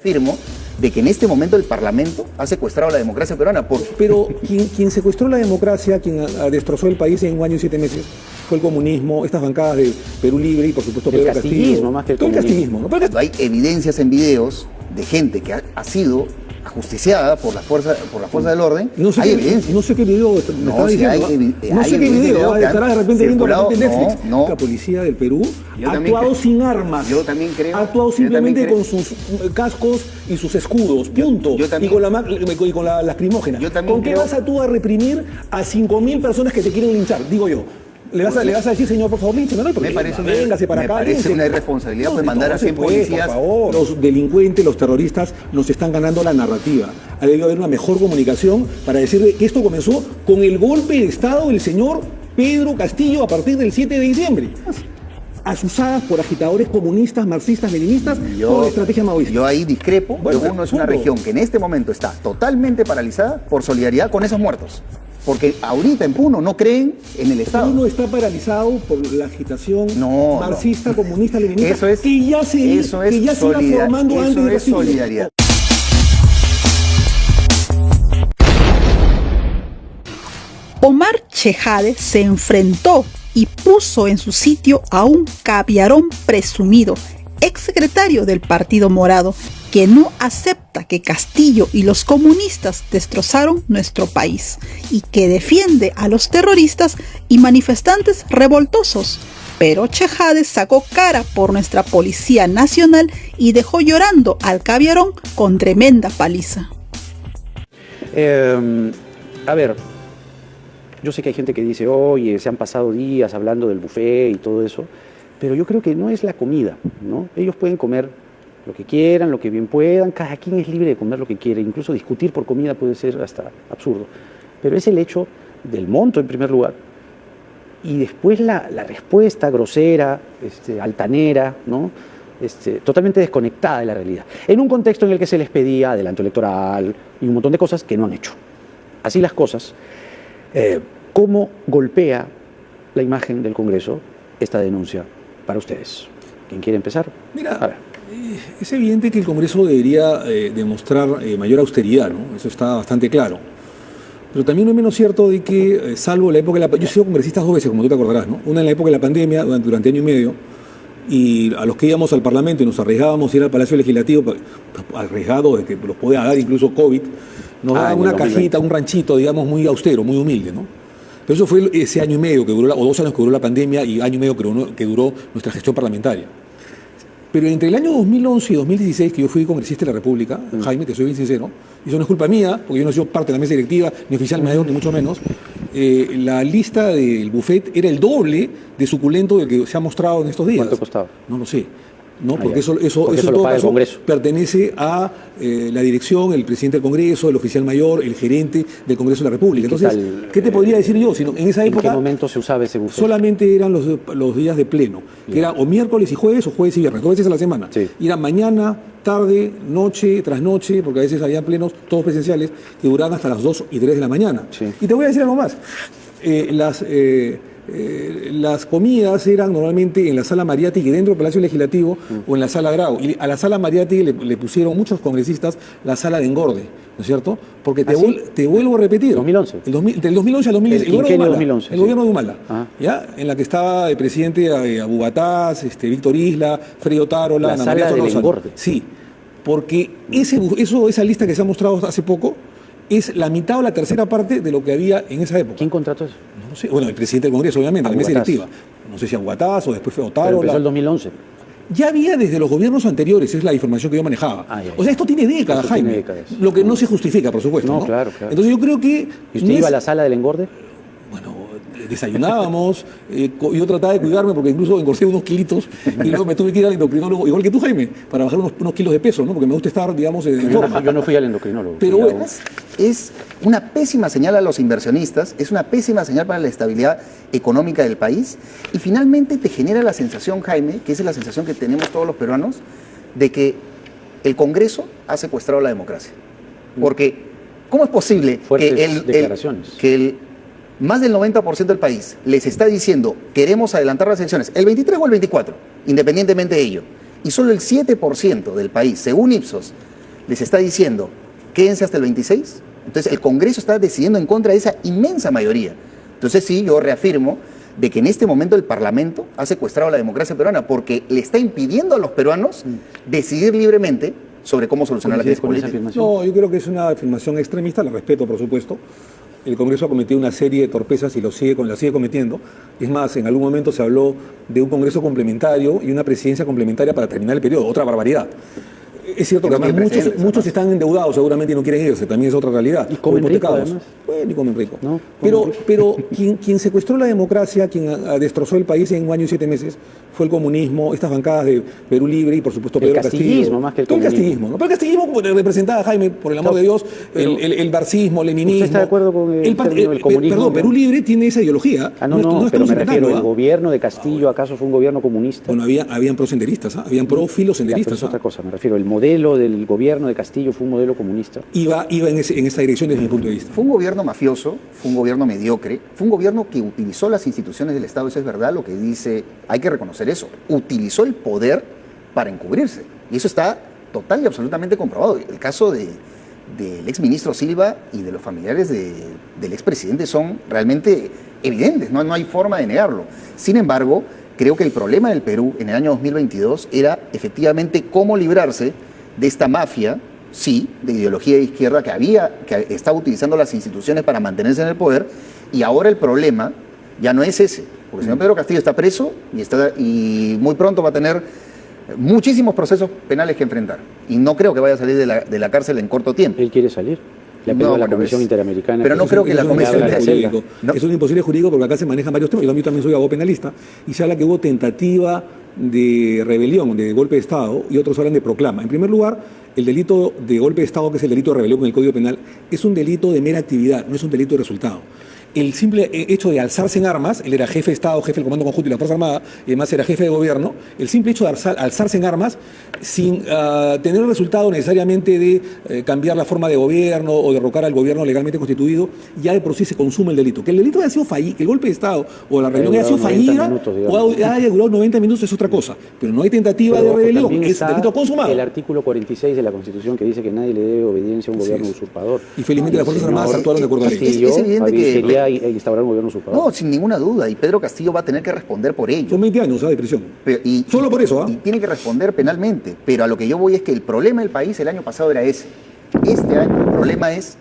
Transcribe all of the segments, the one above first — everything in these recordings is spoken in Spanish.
Afirmo de que en este momento el Parlamento ha secuestrado la democracia peruana. Pero quien secuestró la democracia, quien destrozó el país en 1 año y 7 meses, fue el comunismo, estas bancadas de Perú Libre y por supuesto Pedro Castillo. Más que el todo el castillismo, ¿no? Cuando hay evidencias en videos de gente que ha sido ajusticiada por la fuerza del orden, no sé hay evidencia. No sé qué video me estaba diciendo. No sé qué video, estará de repente viendo Netflix. No. La policía del Perú Yo ha también actuado sin armas. Yo también creo. Ha actuado simplemente con sus cascos y sus escudos, punto. Yo también, y con la lacrimógena. ¿Con qué vas tú a reprimir a 5.000 personas que te quieren linchar? Digo yo. ¿Le vas a decir, señor, por favor, línchame? No hay problema. Véngase para acá. Me parece una irresponsabilidad mandar a 100 policías. Por favor. Los delincuentes, los terroristas nos están ganando la narrativa. Ha debido haber una mejor comunicación para decirle que esto comenzó con el golpe de Estado del señor Pedro Castillo a partir del 7 de diciembre. Asusadas por agitadores comunistas, marxistas, leninistas, por la estrategia maoísta. Yo ahí discrepo. Puno es una región que en este momento está totalmente paralizada por solidaridad con esos muertos. Porque ahorita en Puno no creen en el Estado. Puno está paralizado por la agitación marxista, comunista, leninista, eso es, que ya se iba formando antes de Castillo. Solidaridad. Omar Chejade se enfrentó y puso en su sitio a un caviarón presumido, exsecretario del Partido Morado, que no acepta que Castillo y los comunistas destrozaron nuestro país y que defiende a los terroristas y manifestantes revoltosos. Pero Chejade sacó cara por nuestra Policía Nacional y dejó llorando al caviarón con tremenda paliza. A ver, yo sé que hay gente que dice, oye, se han pasado días hablando del buffet y todo eso, pero yo creo que no es la comida, ¿no? Ellos pueden comer lo que quieran, lo que bien puedan, cada quien es libre de comer lo que quiere, incluso discutir por comida puede ser hasta absurdo, pero es el hecho del monto en primer lugar, y después la respuesta grosera, altanera, ¿no? Totalmente desconectada de la realidad, en un contexto en el que se les pedía adelanto electoral y un montón de cosas que no han hecho. Así las cosas, ¿cómo golpea la imagen del Congreso esta denuncia para ustedes? ¿Quién quiere empezar? Mira, a ver. Es evidente que el Congreso debería demostrar mayor austeridad, ¿no? Eso está bastante claro. Pero también no es menos cierto de que, salvo la época de la... Yo he sido congresista 2 veces, como tú te acordarás, ¿no? Una en la época de la pandemia, durante año y medio, y a los que íbamos al Parlamento y nos arriesgábamos a ir al Palacio Legislativo, arriesgado de que los podía dar incluso COVID, nos daban una cajita, un ranchito, digamos, muy austero, muy humilde, ¿no? Pero eso fue ese año y medio que duró, o 2 años que duró la pandemia y año y medio que duró nuestra gestión parlamentaria. Pero entre el año 2011 y 2016, que yo fui congresista de la República, Jaime, te soy bien sincero, y eso no es culpa mía, porque yo no he sido parte de la mesa directiva, ni oficial mayor, ni mucho menos, la lista del buffet era el doble de suculento del que se ha mostrado en estos días. ¿Cuánto costaba? No lo sé. No, porque eso lo paga el Congreso. Pertenece a la dirección, el presidente del Congreso, el oficial mayor, el gerente del Congreso de la República. Entonces, ¿qué te podría decir yo? Sino, en esa época, ¿en qué momento se usaba ese buffet? Solamente eran los días de pleno, que era o miércoles y jueves o jueves y viernes, 2 veces a la semana. Sí. Y era mañana, tarde, noche, tras noche, porque a veces había plenos, todos presenciales, que duraban hasta las 2 y 3 de la mañana. Sí. Y te voy a decir algo más. Las comidas eran normalmente en la sala Mariátegui dentro del Palacio Legislativo o en la sala Grau. Y a la sala Mariátegui le pusieron muchos congresistas la sala de engorde, ¿no es cierto? Porque te vuelvo a repetir. 2011. Del 2011 al 2010. El gobierno de Humala. ¿Ya? En la que estaba el presidente Abu Bataz, Víctor Isla, Fredo Tarola, la sala del engorde. Sí, porque esa lista que se ha mostrado hace poco es la mitad o la tercera parte de lo que había en esa época. ¿Quién contrató eso? No sé. Bueno, el presidente del Congreso, obviamente, la mesa directiva. No sé si Aguataz o después fue Otárola. Pero empezó el 2011. Ya había desde los gobiernos anteriores, es la información que yo manejaba. O sea, esto tiene décadas, Jaime. Lo que no se justifica, por supuesto. No, claro. Entonces yo creo que... ¿Y usted iba a la sala del engorde? Bueno, desayunábamos, yo trataba de cuidarme porque incluso engordé unos kilitos y luego me tuve que ir al endocrinólogo, igual que tú, Jaime, para bajar unos kilos de peso, ¿no? Porque me gusta estar, digamos, en forma. Yo no fui al endocrinólogo. Pero bueno, es una pésima señal a los inversionistas, es una pésima señal para la estabilidad económica del país y finalmente te genera la sensación, Jaime, que esa es la sensación que tenemos todos los peruanos, de que el Congreso ha secuestrado la democracia. Porque, ¿cómo es posible que más del 90% del país les está diciendo queremos adelantar las elecciones el 23 o el 24, independientemente de ello, y solo el 7% del país, según Ipsos, les está diciendo, quédense hasta el 26, entonces el Congreso está decidiendo en contra de esa inmensa mayoría. Entonces sí, yo reafirmo de que en este momento el Parlamento ha secuestrado la democracia peruana porque le está impidiendo a los peruanos decidir libremente sobre cómo solucionar la crisis con esa política. afirmación? No, yo creo que es una afirmación extremista, la respeto, por supuesto. El Congreso ha cometido una serie de torpezas y la sigue cometiendo. Es más, en algún momento se habló de un Congreso complementario y una presidencia complementaria para terminar el periodo, otra barbaridad. Es cierto que No además tiene precedentes, muchos además. están endeudados seguramente y no quieren irse, también es otra realidad. Y comen O rico, hipotecados. además. Bueno, y comen rico. No, pero comen rico. pero quien secuestró la democracia, quien destrozó el país en un año y 7 meses, fue el comunismo, estas bancadas de Perú Libre y por supuesto El Pedro Castillo. castillismo más que el Todo comunismo. castillismo, ¿no? Pero el castillismo como representaba a Jaime, por el amor de Dios, el marxismo, leninismo. ¿Usted está de acuerdo con el término del comunismo? Perdón, Perú Libre tiene esa ideología. No, estamos pero me refiero, inventando, ¿el gobierno de Castillo acaso fue un gobierno comunista? Bueno, habían prosenderistas, habían Ya, pero profilosenderistas. es otra cosa, me refiero, el modelo del gobierno de Castillo fue un modelo comunista. Iba en esa dirección desde mi punto de vista. Fue un gobierno mafioso, fue un gobierno mediocre, fue un gobierno que utilizó las instituciones del Estado, eso es verdad, lo que dice, hay que reconocer eso, utilizó el poder para encubrirse. Y eso está total y absolutamente comprobado. El caso del exministro Silva y de los familiares del expresidente son realmente evidentes, no hay forma de negarlo. Sin embargo, creo que el problema del Perú en el año 2022 era efectivamente cómo librarse de esta mafia, sí, de ideología de izquierda que estaba utilizando las instituciones para mantenerse en el poder, y ahora el problema ya no es ese, porque el señor Pedro Castillo está preso y muy pronto va a tener muchísimos procesos penales que enfrentar, y no creo que vaya a salir de la cárcel en corto tiempo. Él quiere salir. Le ha pedido No, a la bueno, Comisión es- Interamericana. pero no que- creo que la que Comisión abra la celda. jurídico. No. Es un imposible jurídico porque acá se manejan varios temas. Yo también soy abogado penalista y se habla que hubo tentativa de rebelión, de golpe de Estado, y otros hablan de proclama. En primer lugar, el delito de golpe de Estado, que es el delito de rebelión con el Código Penal, es un delito de mera actividad, no es un delito de resultado. El simple hecho de alzarse en armas, él era jefe de Estado, jefe del Comando Conjunto y la Fuerza Armada, y además era jefe de gobierno, el simple hecho de alzarse en armas sin tener el resultado necesariamente de cambiar la forma de gobierno o derrocar al gobierno legalmente constituido, ya de por sí se consume el delito. Que el delito haya sido fallido, que el golpe de Estado o la rebelión haya sido durado 90 fallida minutos, o digamos. haya durado 90 minutos es otra cosa, pero no hay tentativa Pero, de ojo, rebelión, también es está delito consumado. el artículo 46 de la Constitución que dice que nadie le debe obediencia a un Así gobierno es. usurpador. Y felizmente las Fuerzas El señor Armadas actuaron de acuerdo a la ley. Castillo Es evidente que- quería instaurar un gobierno usurpador. No, sin ninguna duda, y Pedro Castillo va a tener que responder por ello. Son 20 años de prisión. Solo por eso, ¿ah? Y tiene que responder penalmente. Pero a lo que yo voy es que el problema del país el año pasado era ese. Este año el problema es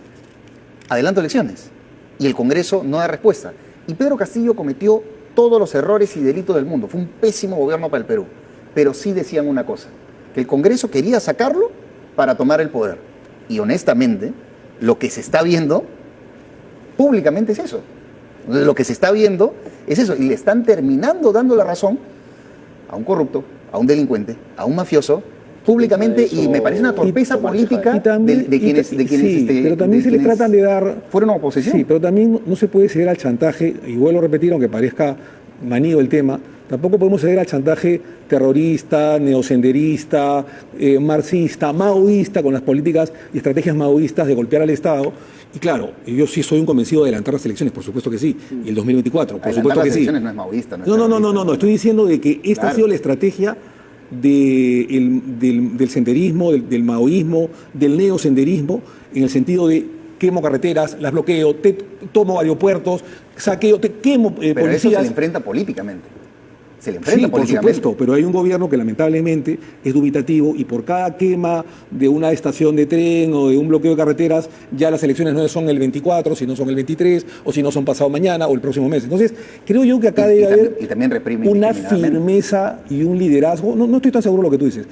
adelanto elecciones. Y el Congreso no da respuesta. Y Pedro Castillo cometió todos los errores y delitos del mundo. Fue un pésimo gobierno para el Perú. Pero sí decían una cosa, que el Congreso quería sacarlo para tomar el poder. Y honestamente, lo que se está viendo públicamente es eso. Lo que se está viendo es eso. Y le están terminando dando la razón a un corrupto, a un delincuente, a un mafioso, públicamente, Eso, y me parece una torpeza Omar política Y también- de quienes, y- de quienes, sí, este, pero también de se le quienes tratan de dar. fueron oposición. Sí, pero también no se puede ceder al chantaje, y vuelvo a repetir, aunque parezca manío el tema, tampoco podemos ceder al chantaje terrorista, neosenderista, marxista, maoísta, con las políticas y estrategias maoístas de golpear al Estado. Y claro, yo sí soy un convencido de adelantar las elecciones, por supuesto que sí, y el 2024, por Adelantar supuesto las que sí. elecciones no es maoísta. es No, terrorista. estoy diciendo de que esta ha Claro. sido la estrategia del senderismo, del maoísmo, del neosenderismo, en el sentido de quemo carreteras, las bloqueo, tomo aeropuertos, saqueo, quemo Pero eso se policías. le enfrenta políticamente. Se le enfrenta Sí, por políticamente. supuesto, pero hay un gobierno que lamentablemente es dubitativo y por cada quema de una estación de tren o de un bloqueo de carreteras, ya las elecciones no son el 24, sino son el 23, o si no son pasado mañana o el próximo mes. Entonces, creo yo que acá debe haber y también reprime una indiscriminadamente. firmeza y un liderazgo. No estoy tan seguro de lo que tú dices.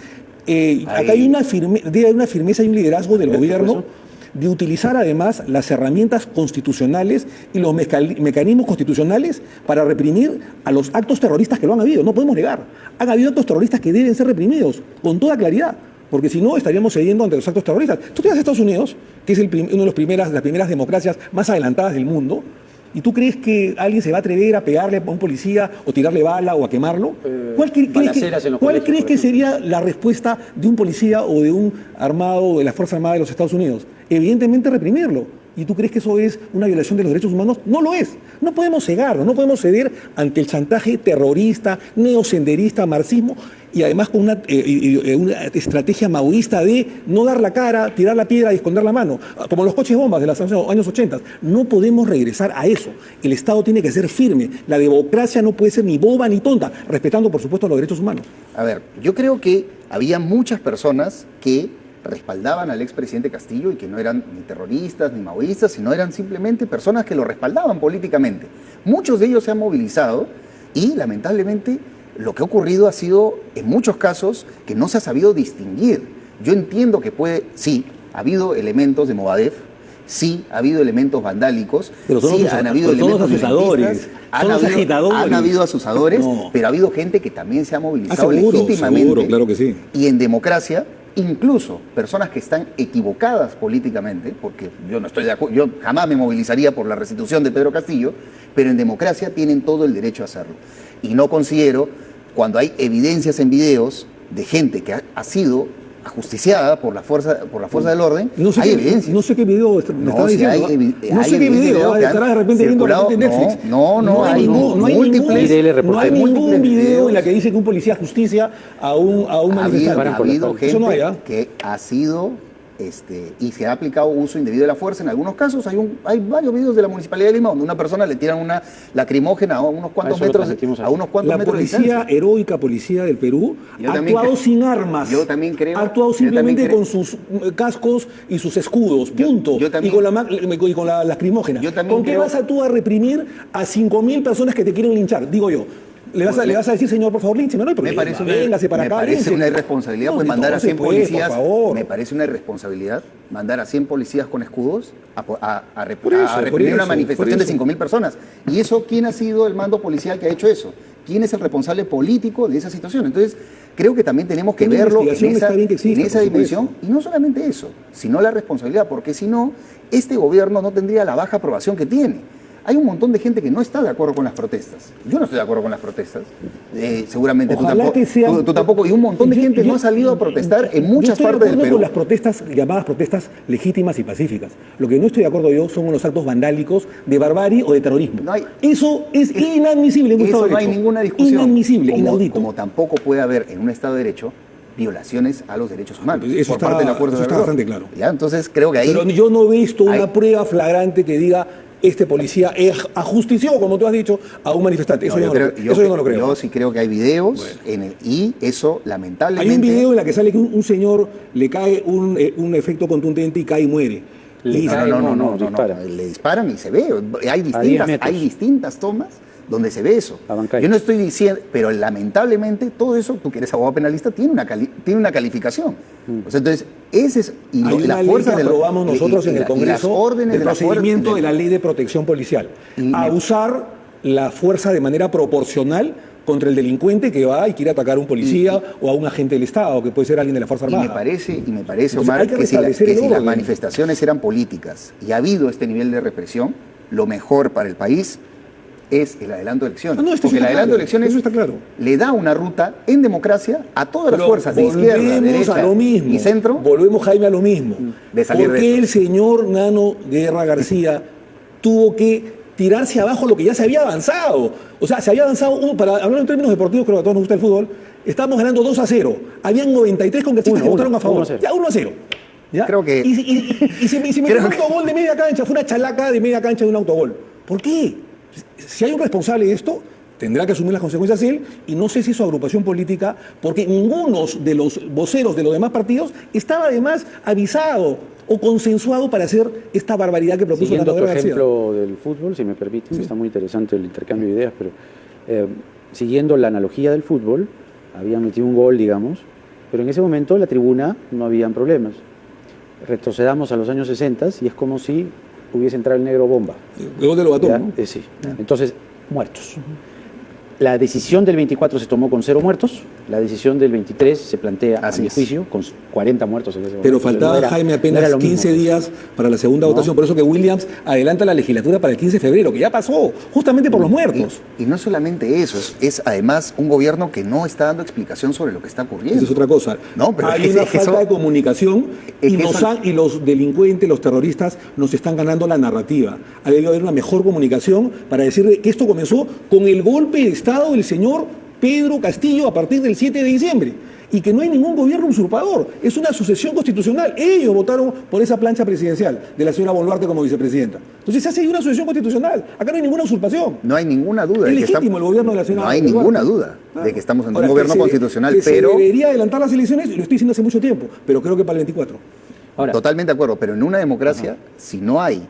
Acá hay debe haber una firmeza y un liderazgo del gobierno de utilizar además las herramientas constitucionales y los mecanismos constitucionales para reprimir a los actos terroristas que lo han habido. No podemos negar. Han habido actos terroristas que deben ser reprimidos con toda claridad, porque si no estaríamos cediendo ante los actos terroristas. Tú te vas a Estados Unidos, que es una de las primeras democracias más adelantadas del mundo, ¿y tú crees que alguien se va a atrever a pegarle a un policía o tirarle bala o a quemarlo? balaceras en los ¿Cuál colegios, crees por que ejemplo? sería la respuesta de un policía o de un armado de la Fuerza Armada de los Estados Unidos? Evidentemente reprimirlo. ¿Y tú crees que eso es una violación de los derechos humanos? No lo es. No podemos cegarnos, no podemos ceder ante el chantaje terrorista, neosenderista, marxismo, y además con una estrategia maoísta de no dar la cara, tirar la piedra y esconder la mano, como los coches bombas de los años 80. No podemos regresar a eso. El Estado tiene que ser firme. La democracia no puede ser ni boba ni tonta, respetando, por supuesto, los derechos humanos. A ver, yo creo que había muchas personas que respaldaban al expresidente Castillo y que no eran ni terroristas ni maoístas, sino eran simplemente personas que lo respaldaban políticamente. Muchos de ellos se han movilizado y lamentablemente lo que ha ocurrido ha sido, en muchos casos, que no se ha sabido distinguir. Yo entiendo que sí, ha habido elementos de Movadef, sí, ha habido elementos vandálicos, sí, han habido elementos asusadores, han habido asusadores, pero ha habido gente que también se ha movilizado legítimamente. Seguro, claro que sí. Y en democracia, incluso personas que están equivocadas políticamente, porque yo no estoy de acuerdo, yo jamás me movilizaría por la restitución de Pedro Castillo, pero en democracia tienen todo el derecho a hacerlo. Y no considero, cuando hay evidencias en videos de gente que ha sido ajusticiada por la fuerza del orden, hay evidencias. No sé qué video me estaba diciendo. No sé qué video, estarás de repente viendo Netflix. No hay ningún video en la que dice que un policía justicia a un manifestante. Ha habido gente que ha sido y se ha aplicado uso indebido de la fuerza. En algunos casos hay varios videos de la Municipalidad de Lima donde una persona le tiran una lacrimógena a unos cuantos metros de La policía, heroica policía del Perú, ha actuado sin armas. Yo también creo. Ha actuado simplemente con sus cascos y sus escudos, punto. Y con la lacrimógena. ¿Con qué vas tú a reprimir a 5.000 personas que te quieren linchar? Digo yo. ¿Le vas a decir, señor, por favor, líncheme? No hay problema. Me parece una irresponsabilidad mandar a 100 policías. Me parece una irresponsabilidad mandar a 100 policías con escudos a reprimir una manifestación de 5.000 personas. ¿Y eso quién ha sido el mando policial que ha hecho eso? ¿Quién es el responsable político de esa situación? Entonces, creo que también tenemos que verlo en esa dimensión. Y no solamente eso, sino la responsabilidad, porque si no, este gobierno no tendría la baja aprobación que tiene. Hay un montón de gente que no está de acuerdo con las protestas. Yo no estoy de acuerdo con las protestas. Seguramente tú tampoco. Y un montón de gente no ha salido a protestar en muchas partes del Perú. Con las protestas, llamadas protestas legítimas y pacíficas. Lo que no estoy de acuerdo yo son los actos vandálicos de barbarie o de terrorismo. Eso es inadmisible en un Estado de Derecho. No hay ninguna discusión. Inadmisible, inaudito. Como tampoco puede haber en un Estado de Derecho violaciones a los derechos humanos por parte de la fuerza eso está bastante claro. ¿Ya? Entonces creo que ahí... Pero yo no he visto una prueba flagrante que diga este policía ajustició, como tú has dicho, a un manifestante. Eso yo no lo creo. Yo sí creo que hay videos y eso lamentablemente... Hay un video en la que sale que un señor le cae un efecto contundente y cae y muere. Le disparan y se ve. Hay distintas tomas donde se ve eso. Yo no estoy diciendo, pero lamentablemente todo eso, tú que eres abogado penalista, tiene una calificación. O sea, entonces, ese es... Y hay la fuerza que aprobamos nosotros en el Congreso del procedimiento de la Ley de Protección Policial. A usar la fuerza de manera proporcional contra el delincuente que va y quiere atacar a un policía o a un agente del Estado, que puede ser alguien de la Fuerza Armada. Y me parece, Omar, que si las manifestaciones eran políticas y ha habido este nivel de represión, lo mejor para el país es el adelanto de elecciones. Porque el adelanto de elecciones le da una ruta en democracia a todas las fuerzas de izquierda, derecha y centro. Volvemos, Jaime, a lo mismo. ¿Por qué el señor Nano Guerra García tuvo que tirarse abajo lo que ya se había avanzado? O sea, se había avanzado, para hablar en términos deportivos, creo que a todos nos gusta el fútbol, estábamos ganando 2-0. Habían 93 congresistas que votaron a favor. Ya 1-0. ¿Ya? Creo que... Y se metió un autogol de media cancha, fue una chalaca de media cancha de un autogol. ¿Por qué? Si hay un responsable de esto, tendrá que asumir las consecuencias él, y no sé si su agrupación política, porque ninguno de los voceros de los demás partidos estaba además avisado o consensuado para hacer esta barbaridad que propuso Nano Guerra García. Ejemplo del fútbol, si me permiten, está muy interesante el intercambio de ideas, pero siguiendo la analogía del fútbol, habían metido un gol, digamos, pero en ese momento en la tribuna no habían problemas. Retrocedamos a los años 60 y es como si hubiese entrado el negro bomba. El gol de Lobatón, ¿no? Sí. Entonces, muertos. La decisión del 24 se tomó con 0 muertos, la decisión del 23 se plantea, a Así mi es. juicio, con 40 muertos en ese momento. Pero Entonces, faltaba, no era- Jaime, no apenas era lo mismo, 15 pues. días para la segunda votación. Por eso que Williams adelanta la legislatura para el 15 de febrero, que ya pasó, justamente por los muertos. Y no solamente eso, es además un gobierno que no está dando explicación sobre lo que está ocurriendo. Esa es otra cosa. No, pero hay es que una eso- falta de comunicación es y, que eso- y los delincuentes, los terroristas, nos están ganando la narrativa. Ha debido haber una mejor comunicación para decirle que esto comenzó con el golpe de Estado del señor Pedro Castillo a partir del 7 de diciembre. Y que no hay ningún gobierno usurpador. Es una sucesión constitucional. Ellos votaron por esa plancha presidencial de la señora Boluarte como vicepresidenta. Entonces se hace una sucesión constitucional. Acá no hay ninguna usurpación. No hay ninguna duda. Es de que legítimo el gobierno de la señora No hay Boluarte. ninguna duda Claro. de que estamos en Ahora, un gobierno que se- constitucional, que pero... se debería adelantar las elecciones, lo estoy diciendo hace mucho tiempo, pero creo que para el 24. Ahora, Totalmente de acuerdo, pero en una democracia, si no hay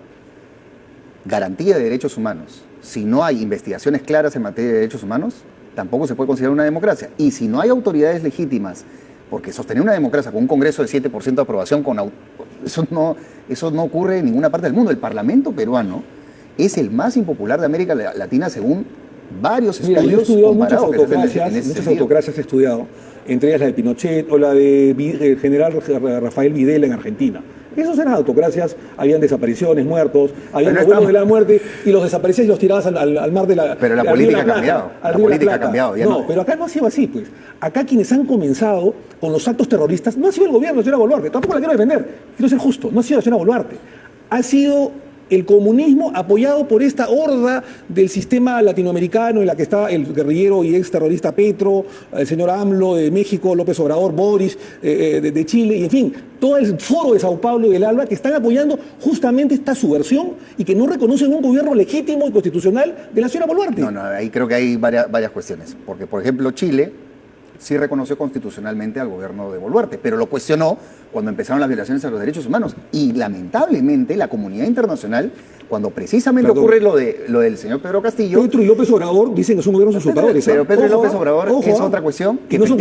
garantía de derechos humanos, si no hay investigaciones claras en materia de derechos humanos, tampoco se puede considerar una democracia. Y si no hay autoridades legítimas, porque sostener una democracia con un Congreso de 7% de aprobación, eso no ocurre en ninguna parte del mundo. El Parlamento peruano es el más impopular de América Latina según varios Mira, yo he estudios estudiado muchas comparados que se hacen autocracias, en ese muchas sentido. autocracias he estudiado, entre ellas la de Pinochet o la de general Rafael Videla en Argentina. Esas eran autocracias, habían desapariciones, muertos, habían Pero los vuelos de la muerte y los desaparecías y los tirabas al mar de la... Pero la al río de política ha Plata, cambiado, al la río de política ha Plata. cambiado, ya No, no. pero acá no ha sido así, pues. Acá quienes han comenzado con los actos terroristas no ha sido el gobierno de la señora Boluarte, tampoco la quiero defender, quiero ser justo, no ha sido la señora Boluarte, ha sido el comunismo apoyado por esta horda del sistema latinoamericano en la que está el guerrillero y ex terrorista Petro, el señor AMLO de México, López Obrador, Boris de Chile, y en fin, todo el foro de Sao Paulo y del ALBA que están apoyando justamente esta subversión y que no reconocen un gobierno legítimo y constitucional de la señora Boluarte. No, ahí creo que hay varias cuestiones. Porque, por ejemplo, Chile sí reconoció constitucionalmente al gobierno de Boluarte, pero lo cuestionó cuando empezaron las violaciones a los derechos humanos. Y lamentablemente la comunidad internacional, cuando precisamente Perdón. ocurre lo del señor Pedro Castillo... Petro y López Obrador dicen que son gobiernos usurpadores. pero ¿ah? Pedro y Ojo, López ¿ah? Obrador Ojo, es ¿ah? otra cuestión Que no son,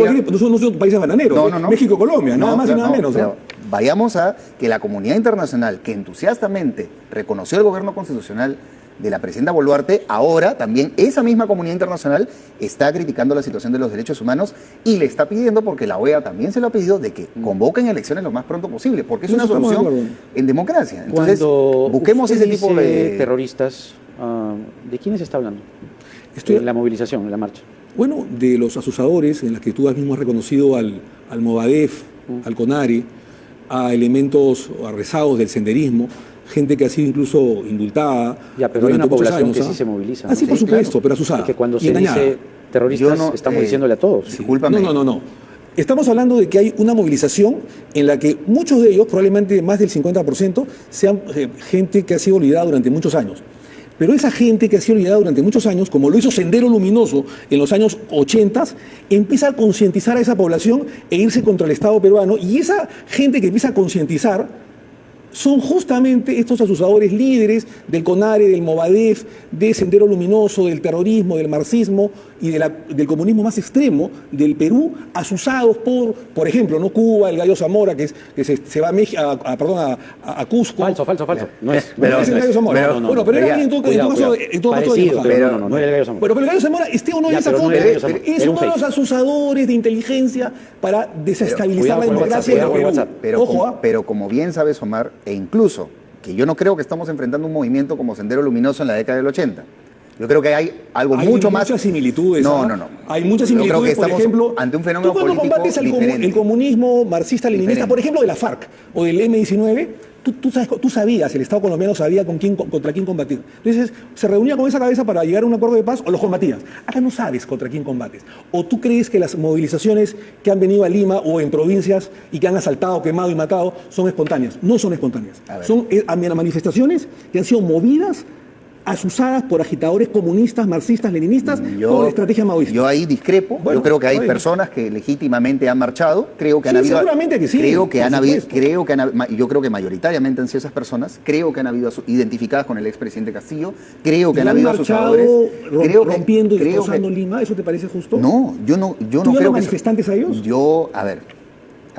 no son países bananeros. No. México, Colombia, nada No, más y claro, nada menos. pero ¿ah? vayamos a que la comunidad internacional que entusiastamente reconoció el gobierno constitucional de la presidenta Boluarte, ahora también esa misma comunidad internacional está criticando la situación de los derechos humanos y le está pidiendo, porque la OEA también se lo ha pedido, de que convoquen elecciones lo más pronto posible, porque es Eso una estamos de solución acuerdo. en democracia. Entonces, cuando busquemos usted ese tipo dice de... terroristas, ¿de quiénes está hablando? Estoy- En la movilización, en la marcha. Bueno, de los asusadores, en las que tú mismo has reconocido al Movadef, al CONARE, a elementos o a rezados del senderismo, gente que ha sido incluso indultada. Ya, pero hay durante una muchos población años, que ¿ah? sí se moviliza, Ah, sí, ¿no? por Sí, supuesto, claro. pero asusada. Es que cuando y se engañada. dice terroristas, Yo no, estamos diciéndole a todos. Discúlpame. No. Estamos hablando de que hay una movilización en la que muchos de ellos, probablemente más del 50%, sean gente que ha sido olvidada durante muchos años. Pero esa gente que ha sido olvidada durante muchos años, como lo hizo Sendero Luminoso en los años 80, empieza a concientizar a esa población e irse contra el Estado peruano. Y esa gente que empieza a concientizar son justamente estos asusadores líderes del CONARE, del Movadef, de Sendero Luminoso, del terrorismo, del marxismo y del comunismo más extremo del Perú, asusados por ejemplo, ¿no? Cuba, el Gallo Zamora, que se va a, México, a Cusco. Falso. No es. Pero- No es el Gallo Zamora. pero- Bueno, pero era ya, alguien en todo cuidado, caso cuidado. en todo caso de Parecido, embajada. pero no era el Gallo Zamora. Bueno, pero el Gallo Zamora, esté o no en Ya, esa pero no foto, era el Gallo Zamora, es era un uno de los fake. asusadores de inteligencia para desestabilizar cuidado la con democracia WhatsApp, del cuidado Perú. con WhatsApp. Pero, Ojo, ¿ah? pero como bien sabes, Omar, e incluso que yo no creo que estamos enfrentando un movimiento como Sendero Luminoso en la década del 80. Yo creo que hay algo Hay mucho más... muchas similitudes. No, ¿ah? no. Hay muchas Yo creo similitudes, que por estamos ejemplo, ante un fenómeno tú cuando político combates diferente. el comunismo marxista-leninista, Diferente. por ejemplo, de la FARC o del M-19, tú sabías, el Estado colombiano sabía contra quién combatir. Entonces, se reunía con esa cabeza para llegar a un acuerdo de paz o los combatías. Acá no sabes contra quién combates. O tú crees que las movilizaciones que han venido a Lima o en provincias y que han asaltado, quemado y matado son espontáneas. No son espontáneas. A ver. Son manifestaciones que han sido movidas, asusadas por agitadores comunistas, marxistas, leninistas, con estrategia maoísta. Yo ahí discrepo. Bueno, yo creo que hay está bien. personas que legítimamente han marchado. Creo que Sí, han habido. seguramente que sí, Creo que por han habido. supuesto. Yo creo que mayoritariamente han sido esas personas. Creo que han habido identificadas con el expresidente Castillo. Creo que ¿Y han han habido marchado asusadores. rompiendo y creo destrozando Lima? ¿Eso te parece justo? No, yo no llamas creo que manifestantes a ellos? Yo, a ver.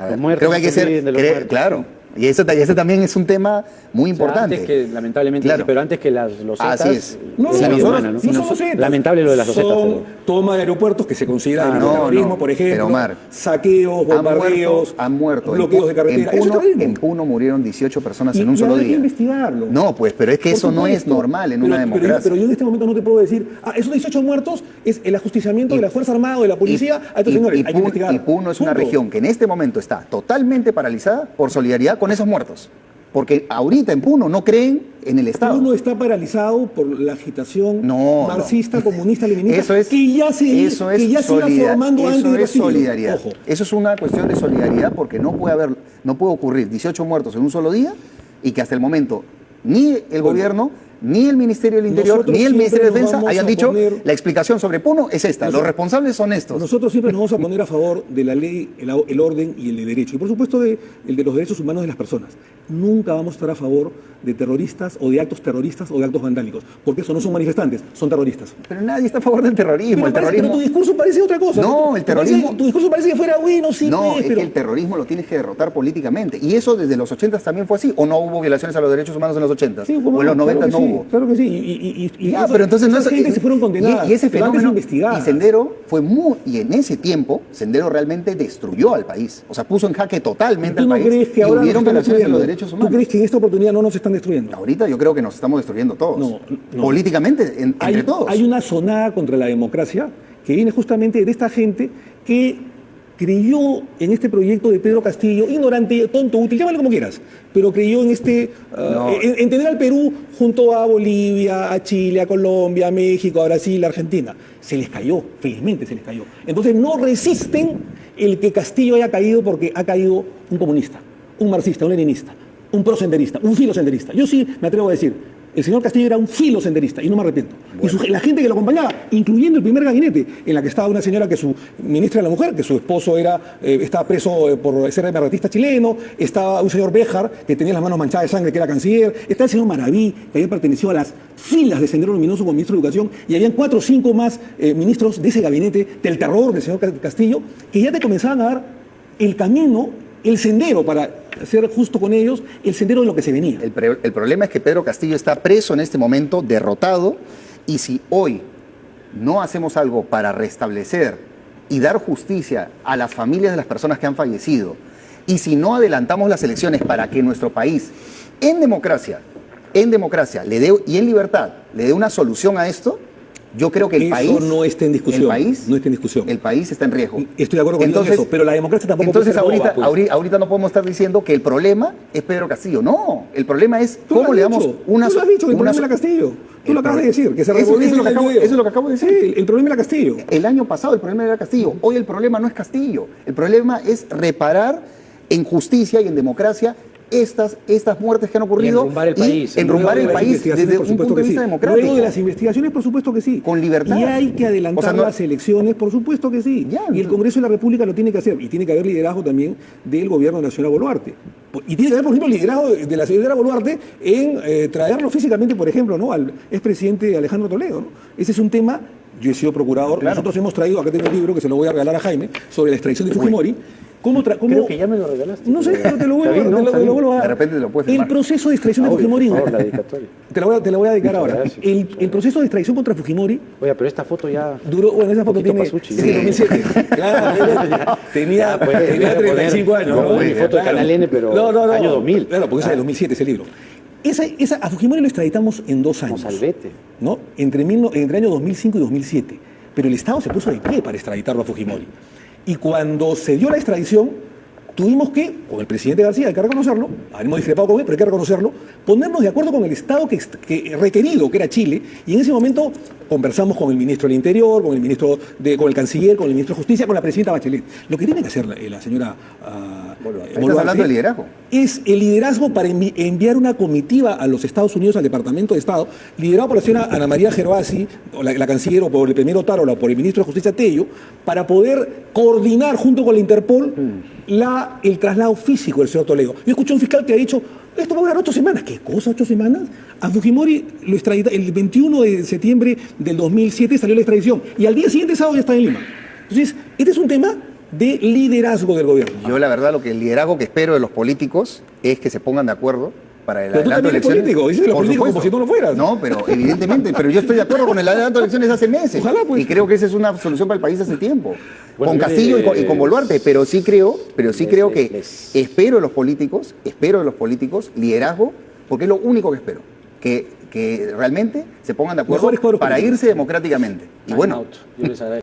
Los muertos, creo que hay que no se olviden de ser. los muertos. Claro. Y ese también es un tema muy O sea, importante. antes que, lamentablemente, Claro. pero antes que los Zetas, Así es. No, la vida nosotros humana, ¿no? no somos Zetas. Lamentable lo de las losetas. Son toma de aeropuertos que se considera delito de no, terrorismo, no. por ejemplo, Pero, Omar, saqueos, bombardeos, han muerto. bloqueos de carretera. Eso es terrorismo. En Puno murieron 18 personas Y- en un y solo habrá que día. investigarlo. No, pues, pero es que Por eso no es supuesto. normal en Pero- una democracia. Pero yo en este momento no te puedo decir, esos 18 muertos es el ajusticiamiento de la Fuerza Armada o de la policía a estos señores. Hay que investigar. Y Puno es una Punto. región que en este momento está totalmente paralizada por solidaridad con esos muertos. Porque ahorita en Puno no creen en el Estado. Uno está paralizado por la agitación No, marxista, comunista, leninista, Eso es, que ya se eso es iba formando antes eso de es Castillo. solidaridad. Ojo. Eso es una cuestión de solidaridad porque no puede ocurrir 18 muertos en un solo día y que hasta el momento ni el gobierno, ni el Ministerio del Interior, nosotros ni el Ministerio de siempre nos Defensa vamos hayan a dicho poner- la explicación sobre Puno es esta. Los responsables son estos. Nosotros siempre nos vamos a poner a favor de la ley, el orden y el de derecho. Y por supuesto el de los derechos humanos de las personas. Nunca vamos a estar a favor de terroristas o de actos terroristas o de actos vandálicos. Porque eso no son manifestantes, son terroristas. Pero nadie está a favor del terrorismo. Pero tu discurso parece otra cosa. No, el terrorismo- Tu discurso parece que fuera bueno, sí, No, pues, es pero... que el terrorismo lo tienes que derrotar políticamente. Y eso desde los 80 también fue así. ¿O no hubo violaciones a los derechos humanos en los 80? Sí, ¿O en los 90 no hubo? Claro que sí. Y Ya, eso- pero entonces no esas es, gentes se fueron condenadas. y ese pero antes fenómeno investigadas. y Sendero fue muy y en ese tiempo Sendero realmente destruyó al país, o sea, puso en jaque totalmente ¿Tú al no país crees que y ahora nos hubieron están violaciones a los destruyendo? derechos ¿Tú humanos. crees que en esta oportunidad no nos están destruyendo? Ahorita yo creo que nos estamos destruyendo todos. No. Políticamente entre todos. Hay una sonada contra la democracia que viene justamente de esta gente que creyó en este proyecto de Pedro Castillo, ignorante, tonto, útil, llámalo como quieras, pero creyó en No. en tener al Perú junto a Bolivia, a Chile, a Colombia, a México, a Brasil, a Argentina. Se les cayó, felizmente se les cayó. Entonces no resisten el que Castillo haya caído porque ha caído un comunista, un marxista, un leninista, un prosenderista, un filosenderista. Yo sí me atrevo a decir, el señor Castillo era un filosenderista y no me arrepiento. Y la gente que lo acompañaba, incluyendo el primer gabinete, en la que estaba una señora que su ministra de la Mujer, que su esposo estaba preso por ser democratista chileno, estaba un señor Béjar, que tenía las manos manchadas de sangre, que era canciller, está el señor Maraví, que había pertenecido a las filas de Sendero Luminoso como ministro de Educación, y habían 4 o 5 más ministros de ese gabinete del terror del señor Castillo, que ya te comenzaban a dar el camino, el sendero para ser justo con ellos, el sendero de lo que se venía. El problema es que Pedro Castillo está preso en este momento, derrotado, y si hoy no hacemos algo para restablecer y dar justicia a las familias de las personas que han fallecido, y si no adelantamos las elecciones para que nuestro país, en democracia, le dé, y en libertad, le dé una solución a esto, yo creo que el Eso país no está en discusión. No está en discusión. El país está en riesgo. Estoy de acuerdo contigo en eso, pero la democracia tampoco puede Entonces ser ahorita, boba, pues. ahorita no podemos estar diciendo que el problema es Pedro Castillo. No, el problema es Tú lo cómo has le damos dicho, una... tú lo has dicho, que el una problema era Castillo. Tú el lo acabas de problema- decir, que se eso es revolvió lo que el acabo- video. eso es lo que acabo de decir. Sí, el problema era Castillo. El año pasado el problema era Castillo. Hoy el problema no es Castillo. El problema es reparar en justicia y en democracia estas muertes que han ocurrido. enrumbar el país. Enrumbar el Luego de las país investigaciones, desde por un supuesto punto de que vista sí. democrático. Luego de las investigaciones, por supuesto que sí. Con libertad. Y hay que adelantar O sea, no- las elecciones, por supuesto que sí. Ya, y el Congreso de la República lo tiene que hacer. Y tiene que haber liderazgo también del gobierno de la señora Boluarte. Y tiene que haber, por ejemplo, liderazgo de la señora Boluarte en traerlo físicamente, por ejemplo, ¿no?, al expresidente Alejandro Toledo, ¿no? Ese es un tema. Yo he sido procurador. Claro. Nosotros hemos traído, acá tengo un libro que se lo voy a regalar a Jaime, sobre la extradición de Fujimori. Creo que ya me lo regalaste. No sé, pero te lo Está bien, ¿no? Está te lo bien. vuelvo a dar. De repente te lo puedes El firmar. proceso de extradición de Obvio, Fujimori. por favor, la dedicatoria. Te la voy a dedicar Muchas ahora. gracias. El proceso de extradición contra Fujimori Oye, pero esta foto ya... duró, bueno, esa foto Poquito tiene pasuchi. es del 2007. Claro, tenía, Ya, pues, tenía voy a 35 poner- años. no, ¿no? mi foto de Canal N, pero año 2000. Claro, porque esa es del 2007 ese libro. A Fujimori lo extraditamos en 2 años. Como Salvete. ¿No? Entre año 2005 y 2007. Pero el Estado se puso de pie para extraditarlo a Fujimori. Y cuando se dio la extradición, tuvimos que, con el presidente García, hay que reconocerlo, hemos discrepado con él, pero hay que reconocerlo, ponernos de acuerdo con el Estado que requerido, que era Chile, y en ese momento conversamos con el ministro del Interior, con el canciller, con el ministro de Justicia, con la presidenta Bachelet. Lo que tiene que hacer la señora Estás hablando de liderazgo. es el liderazgo para enviar una comitiva a los Estados Unidos, al Departamento de Estado, liderado por la señora Ana María Gervasi, o la canciller, o por el primer Otárola, o por el ministro de Justicia Tello, para poder coordinar junto con la Interpol el traslado físico del señor Toledo. Yo escuché a un fiscal que ha dicho, esto va a durar 8 semanas. ¿Qué cosa, 8 semanas? A Fujimori lo extraditaron el 21 de septiembre del 2007, salió la extradición, y al día siguiente, sábado, ya está en Lima. Entonces, este es un tema de liderazgo del gobierno. Yo la verdad el liderazgo que espero de los políticos es que se pongan de acuerdo para el Pero tú adelanto de también eres elecciones. político, dices los Por políticos como supuesto. si tú no fueras. No, pero evidentemente, pero yo estoy de acuerdo con el adelanto de elecciones hace meses. Ojalá, pues. Y creo que esa es una solución para el país hace tiempo. Bueno, con yo Castillo y con Boluarte, pero sí creo que espero de los políticos liderazgo, porque es lo único que espero. Que realmente se pongan de acuerdo Mejores cuadros para políticos. irse democráticamente. Y bueno, Yo les agradezco.